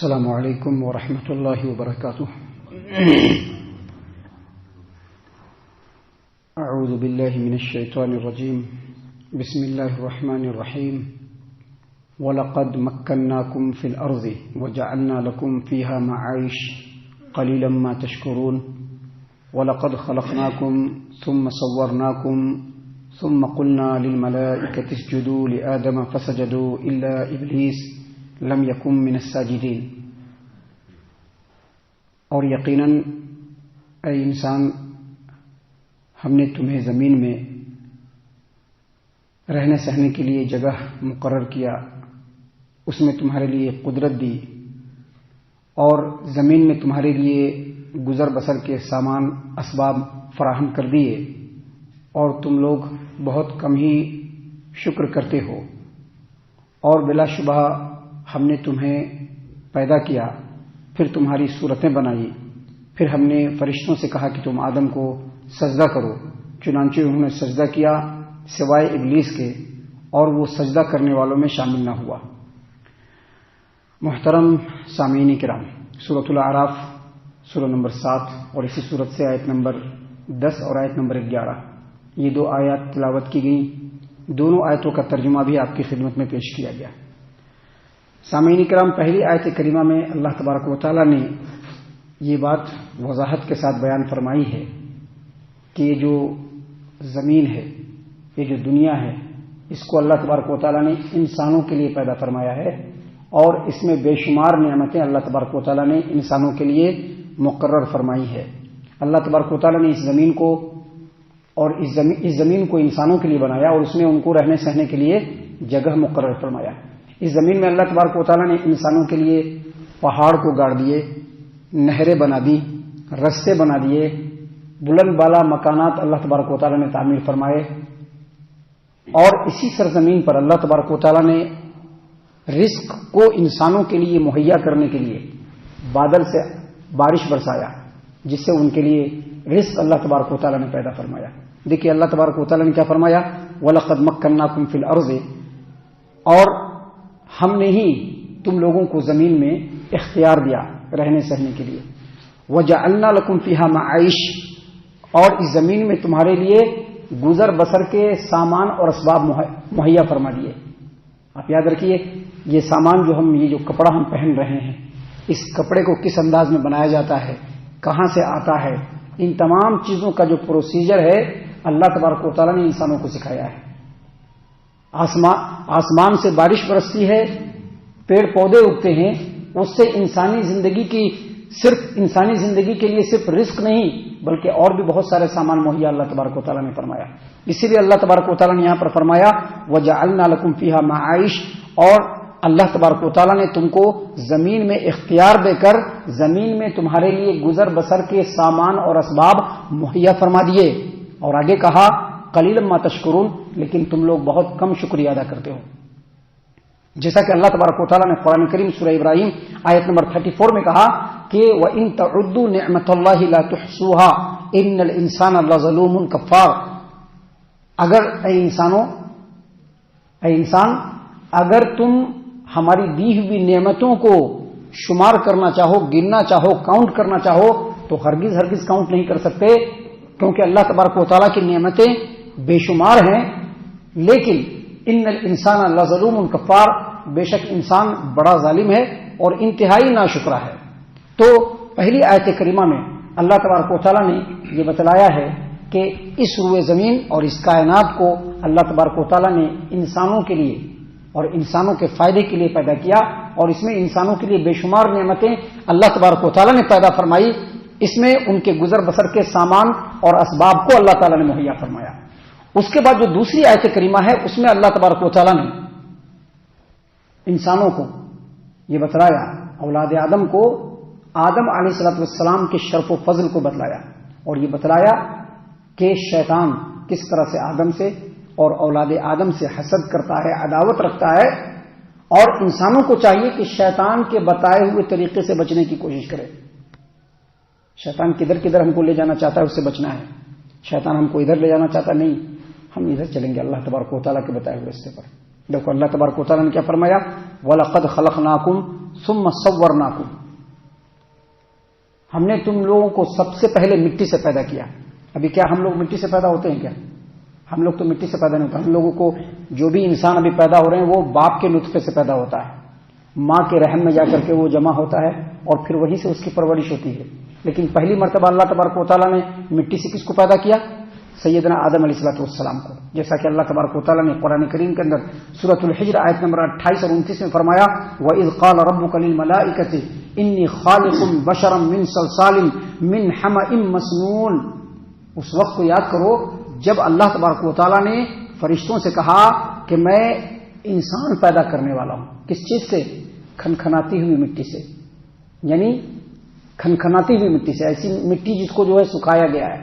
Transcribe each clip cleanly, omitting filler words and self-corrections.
السلام علیکم ورحمۃ اللہ وبرکاتہ. اعوذ باللہ من الشیطان الرجیم. بسم اللہ الرحمن الرحیم. وَلَقَدْ مَكَّنَّاكُمْ فِي الْأَرْضِ وَجَعَلْنَا لَكُمْ فِيهَا مَعَائِشَ قَلِيلًا مَا تَشْكُرُونَ. وَلَقَدْ خَلَقْنَاكُمْ ثُمَّ صَوَّرْنَاكُمْ ثُمَّ قُلْنَا لِلْمَلَائِكَةِ اسْجُدُوا لِآدَمَ فَسَجَدُوا إِلَّا إِبْلِيسَ لم یکن من الساجدین. اور یقیناً اے انسان، ہم نے تمہیں زمین میں رہنے سہنے کے لیے جگہ مقرر کیا، اس میں تمہارے لیے قدرت دی، اور زمین میں تمہارے لیے گزر بسر کے سامان اسباب فراہم کر دیے، اور تم لوگ بہت کم ہی شکر کرتے ہو. اور بلا شبہ ہم نے تمہیں پیدا کیا، پھر تمہاری صورتیں بنائی، پھر ہم نے فرشتوں سے کہا کہ تم آدم کو سجدہ کرو، چنانچہ انہوں نے سجدہ کیا سوائے ابلیس کے، اور وہ سجدہ کرنے والوں میں شامل نہ ہوا. محترم سامعین کرام، سورۃ الاعراف سورہ نمبر 7 اور اسی سورت سے آیت نمبر 10 اور آیت نمبر 11 یہ دو آیات تلاوت کی گئیں. دونوں آیتوں کا ترجمہ بھی آپ کی خدمت میں پیش کیا گیا. سامعین کرام، پہلی آیت کریمہ میں اللہ تبارک و تعالیٰ نے یہ بات وضاحت کے ساتھ بیان فرمائی ہے کہ یہ جو زمین ہے، یہ جو دنیا ہے، اس کو اللہ تبارک و تعالیٰ نے انسانوں کے لیے پیدا فرمایا ہے، اور اس میں بے شمار نعمتیں اللہ تبارک و تعالیٰ نے انسانوں کے لیے مقرر فرمائی ہے. اللہ تبارک و تعالیٰ نے اس زمین کو اور اس زمین کو انسانوں کے لیے بنایا، اور اس میں ان کو رہنے سہنے کے لیے جگہ مقرر فرمایا. اس زمین میں اللہ تبارک و تعالیٰ نے انسانوں کے لیے پہاڑ کو گاڑ دیے، نہریں بنا دی، رستے بنا دیے، بلند بالا مکانات اللہ تبارک و تعالیٰ نے تعمیر فرمائے. اور اسی سرزمین پر اللہ تبارک و تعالیٰ نے رزق کو انسانوں کے لیے مہیا کرنے کے لیے بادل سے بارش برسایا، جس سے ان کے لیے رزق اللہ تبارک و تعالیٰ نے پیدا فرمایا. دیکھیے اللہ تبارک و تعالیٰ نے کیا فرمایا، وَلَقَدْ مَكَّنَّاكُمْ فِي الْأَرْضِ، اور ہم نے ہی تم لوگوں کو زمین میں اختیار دیا رہنے سہنے کے لیے. وَجَعَلْنَا لَكُمْ فِيهَا مَعَائِشَ، اور اس زمین میں تمہارے لیے گزر بسر کے سامان اور اسباب مہیا فرما دیے. آپ یاد رکھیے، یہ سامان یہ جو کپڑا ہم پہن رہے ہیں، اس کپڑے کو کس انداز میں بنایا جاتا ہے، کہاں سے آتا ہے، ان تمام چیزوں کا جو پروسیجر ہے اللہ تبارک و تعالیٰ نے انسانوں کو سکھایا ہے. آسمان سے بارش برستی ہے، پیڑ پودے اگتے ہیں، اس سے انسانی زندگی کے لیے صرف رزق نہیں بلکہ اور بھی بہت سارے سامان مہیا اللہ تبارک و تعالیٰ نے فرمایا. اسی لیے اللہ تبارک و تعالیٰ نے یہاں پر فرمایا وَجَعَلْنَا لَكُمْ فِيهَا مَعَائِشَ، اور اللہ تبارک و تعالیٰ نے تم کو زمین میں اختیار دے کر زمین میں تمہارے لیے گزر بسر کے سامان اور اسباب مہیا فرما دیے. اور آگے کہا قلیلا ما تشکرون، لیکن تم لوگ بہت کم شکریہ ادا کرتے ہو. جیسا کہ اللہ تبارک و تعالیٰ نے قرآن کریم سورہ ابراہیم آیت نمبر 34 میں کہا کہ وَإِن تَعُدُّوا نِعْمَةَ اللَّهِ لَا تُحْصُوهَا إِنَّ الْإِنسَانَ لَظَلُومٌ كَفَّارٌ. اگر اے انسان اگر تم ہماری دی ہوئی نعمتوں کو شمار کرنا چاہو، گننا چاہو، کاؤنٹ کرنا چاہو، تو ہرگز کاؤنٹ نہیں کر سکتے، کیونکہ اللہ تبارک و تعالیٰ کی نعمتیں بے شمار ہیں. لیکن ان الانسان لظلوم کفار، بے شک انسان بڑا ظالم ہے اور انتہائی ناشکرا ہے. تو پہلی آیت کریمہ میں اللہ تبارک و تعالیٰ نے یہ بتلایا ہے کہ اس روئے زمین اور اس کائنات کو اللہ تبارک و تعالیٰ نے انسانوں کے لیے اور انسانوں کے فائدے کے لیے پیدا کیا، اور اس میں انسانوں کے لیے بے شمار نعمتیں اللہ تبارک و تعالیٰ نے پیدا فرمائی. اس میں ان کے گزر بسر کے سامان اور اسباب کو اللہ تعالیٰ نے مہیا فرمایا. اس کے بعد جو دوسری آیت کریمہ ہے اس میں اللہ تبارک و تعالیٰ نے انسانوں کو یہ بتلایا، اولاد آدم کو آدم علیہ السلام کے شرف و فضل کو بتلایا، اور یہ بتلایا کہ شیطان کس طرح سے آدم سے اور اولاد آدم سے حسد کرتا ہے، عداوت رکھتا ہے، اور انسانوں کو چاہیے کہ شیطان کے بتائے ہوئے طریقے سے بچنے کی کوشش کرے. شیطان کدھر ہم کو لے جانا چاہتا ہے، اس سے بچنا ہے. شیطان ہم کو ادھر لے جانا چاہتا نہیں، ہم ادھر چلیں گے اللہ تبارک و تعالیٰ کے بتائے ہوئے راستے پر. دیکھو اللہ تبارک و تعالیٰ نے کیا فرمایا، وَلَقَدْ خَلَقْنَاكُمْ ثم صورناکم، ہم نے تم لوگوں کو سب سے پہلے مٹی سے پیدا کیا. ابھی کیا ہم لوگ مٹی سے پیدا ہوتے ہیں کیا؟ ہم لوگ تو مٹی سے پیدا نہیں ہوتا. ہم لوگوں کو جو بھی انسان ابھی پیدا ہو رہے ہیں وہ باپ کے نطفے سے پیدا ہوتا ہے، ماں کے رحم میں جا کر کے وہ جمع ہوتا ہے اور پھر وہیں سے اس کی پرورش ہوتی ہے. لیکن پہلی مرتبہ اللہ تبارک و تعالیٰ نے مٹی سے کس کو پیدا کیا؟ سیدنا آدم علیہ السلام کو. جیسا کہ اللہ تبارک و تعالیٰ نے قرآن کریم کے اندر سورۃ الحجر آیت نمبر 28 اور 29 میں فرمایا وَإِذْ قَالَ رَبُّكَ لِلْمَلَائِكَةِ إِنِّي خَالِقٌ بَشَرًا مِّن صَلْصَالٍ مِّن حَمَإٍ مَّسْنُونٍ. اس وقت کو یاد کرو جب اللہ تبارک و تعالیٰ نے فرشتوں سے کہا کہ میں انسان پیدا کرنے والا ہوں. کس چیز سے؟ کھنکھناتی ہوئی مٹی سے، یعنی کھنکھناتی ہوئی مٹی سے، ایسی مٹی جس کو جو ہے سکھایا گیا ہے.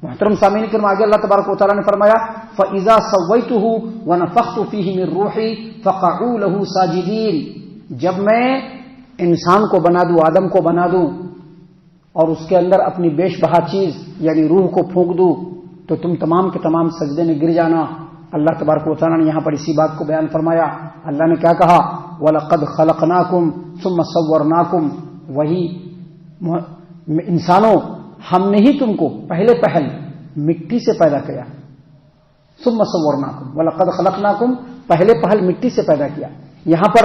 محترم سامعین کرام، آگے اللہ تبارک و تعالیٰ نے فرمایا فَإِذَا سَوَّيْتُهُ وَنَفَخْتُ فِيهِ مِن رُّوحِي فَقَعُوا لَهُ سَاجِدِينَ. جب میں انسان کو بنا دوں، آدم کو بنا دوں اور اس کے اندر اپنی بیش بہا چیز یعنی روح کو پھونک دوں تو تم تمام کے تمام سجدے میں گر جانا. اللہ تبارک و تعالیٰ نے یہاں پر اسی بات کو بیان فرمایا. اللہ نے کیا کہا؟ وَلَقَدْ خَلَقْنَاكُمْ ثُمَّ صَوَّرْنَاكُمْ. وہی انسانوں ہم نے ہی تم کو پہلے پہل مٹی سے پیدا کیا. ثُمَّ صَوَّرْنَاكُمْ وَلَقَدْ خَلَقْنَاكُمْ پہلے پہل مٹی سے پیدا کیا. یہاں پر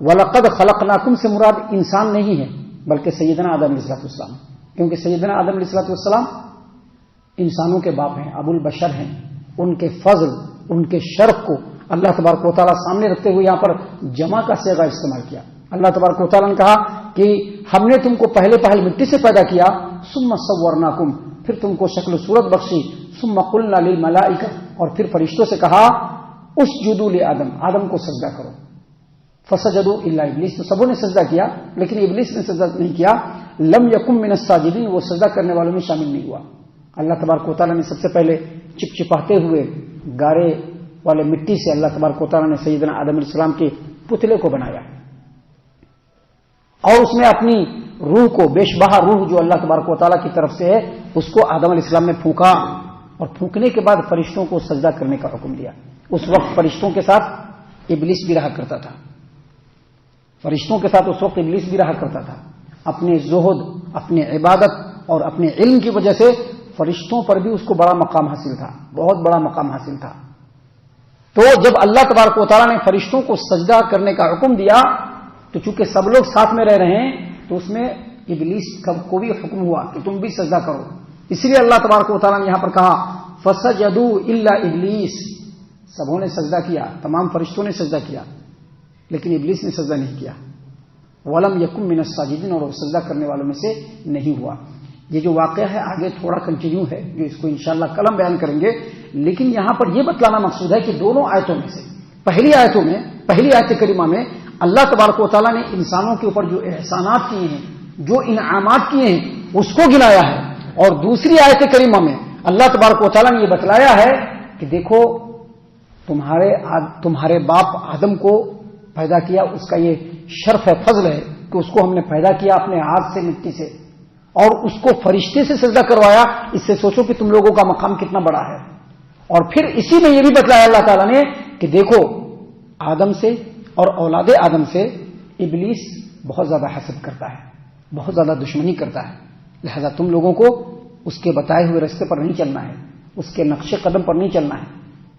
وَلَقَدْ خَلَقْنَاكُمْ سے مراد انسان نہیں ہے بلکہ سیدنا آدم علیہ السلام، کیونکہ سیدنا آدم علیہ السلام انسانوں کے باپ ہیں، ابو البشر ہیں. ان کے فضل، ان کے شرف کو اللہ تبارک و تعالیٰ سامنے رکھتے ہوئے یہاں پر جمع کا صیغہ استعمال کیا. اللہ تبارک و تعالیٰ نے کہا کہ ہم نے تم کو پہلے پہل مٹی سے پیدا کیا. ثم صورناکم، پھر تم کو شکل و صورت بخشی. ثم قلنا للملائکہ، اور پھر فرشتوں سے کہا اسجدوا لآدم، آدم کو سجدہ کرو. فسجدوا الا ابلیس، تو سبوں نے سجدہ کیا لیکن ابلیس نے سجدہ نہیں کیا. لم یکن من الساجدین، وہ سجدہ کرنے والوں میں شامل نہیں ہوا. اللہ تبارک و تعالیٰ نے سب سے پہلے چپچپاتے ہوئے گارے والے مٹی سے اللہ تبارک و تعالیٰ نے سیدنا آدم علیہ السلام کے پتلے کو بنایا اور اس میں اپنی روح کو، بیش بہا روح جو اللہ تبارک و تعالیٰ کی طرف سے ہے، اس کو آدم علیہ السلام نے پھونکا اور پھونکنے کے بعد فرشتوں کو سجدہ کرنے کا حکم دیا. اس وقت فرشتوں کے ساتھ ابلیس بھی رہا کرتا تھا. فرشتوں کے ساتھ اس وقت ابلیس بھی رہا کرتا تھا. اپنے زہد، اپنے عبادت اور اپنے علم کی وجہ سے فرشتوں پر بھی اس کو بڑا مقام حاصل تھا، بہت بڑا مقام حاصل تھا. تو جب اللہ تبارک و تعالیٰ نے فرشتوں کو سجدہ کرنے کا حکم دیا تو چونکہ سب لوگ ساتھ میں رہ رہے ہیں تو اس میں ابلیس کو بھی حکم ہوا کہ تم بھی سجدہ کرو. اس لیے اللہ تبارک و تعالیٰ نے یہاں پر کہا فسجدوا الا ابلیس، سبوں نے سجدہ کیا، تمام فرشتوں نے سجدہ کیا لیکن ابلیس نے سجدہ نہیں کیا. ولم یکن من الساجدین، اور سجدہ کرنے والوں میں سے نہیں ہوا. یہ جو واقعہ ہے آگے تھوڑا کنٹینیو ہے جو اس کو انشاءاللہ کل ہم بیان کریں گے، لیکن یہاں پر یہ بتلانا مقصود ہے کہ دونوں آیتوں میں سے پہلی آیت کریمہ میں اللہ تبارک و تعالیٰ نے انسانوں کے اوپر جو احسانات کیے ہیں، جو انعامات کیے ہیں اس کو گنایا ہے، اور دوسری آیت کریمہ میں اللہ تبارک و تعالیٰ نے یہ بتلایا ہے کہ دیکھو تمہارے باپ آدم کو پیدا کیا، اس کا یہ شرف ہے، فضل ہے کہ اس کو ہم نے پیدا کیا اپنے ہاتھ سے، مٹی سے، اور اس کو فرشتے سے سجدہ کروایا. اس سے سوچو کہ تم لوگوں کا مقام کتنا بڑا ہے. اور پھر اسی میں یہ بھی بتلایا اللہ تعالیٰ نے کہ دیکھو آدم سے اور اولاد آدم سے ابلیس بہت زیادہ حسد کرتا ہے، بہت زیادہ دشمنی کرتا ہے. لہذا تم لوگوں کو اس کے بتائے ہوئے راستے پر نہیں چلنا ہے، اس کے نقش قدم پر نہیں چلنا ہے،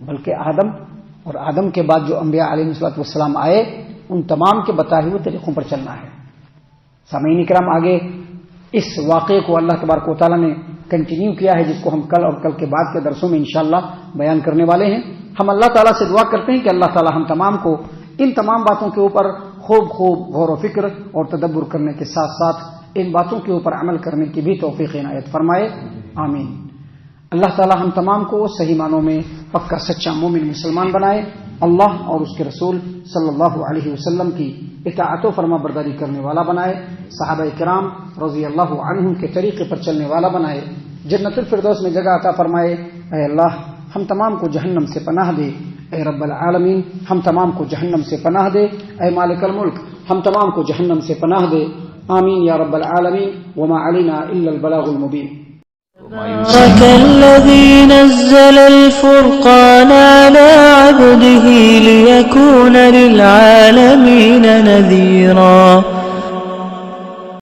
بلکہ آدم اور آدم کے بعد جو انبیاء علیہ السلام آئے ان تمام کے بتائے ہوئے طریقوں پر چلنا ہے. سامعین کرام، آگے اس واقعے کو اللہ تبارک و تعالیٰ نے کنٹینیو کیا ہے جس کو ہم کل اور کل کے بعد کے درسوں میں انشاءاللہ بیان کرنے والے ہیں. ہم اللہ تعالیٰ سے دعا کرتے ہیں کہ اللہ تعالیٰ ہم تمام کو ان تمام باتوں کے اوپر خوب غور و فکر اور تدبر کرنے کے ساتھ ساتھ ان باتوں کے اوپر عمل کرنے کی بھی توفیق عنایت فرمائے. آمین. اللہ تعالیٰ ہم تمام کو صحیح معنوں میں پکا سچا مومن مسلمان بنائے. اللہ اور اس کے رسول صلی اللہ علیہ وسلم کی اطاعت و فرما برداری کرنے والا بنائے. صحابہ کرام رضی اللہ عنہم کے طریقے پر چلنے والا بنائے. جنت الفردوس میں جگہ عطا فرمائے. اے اللہ ہم تمام کو جہنم سے پناہ دے. اے رب العالمین ہم تمام کو جہنم سے پناہ دے. اے مالک الملک ہم تمام کو جہنم سے پناہ دے. آمین یا رب العالمین. وما علینا الا البلاغ المبین. تبارك الذي نزل الفرقان على عبده ليكون للعالمين نذيرا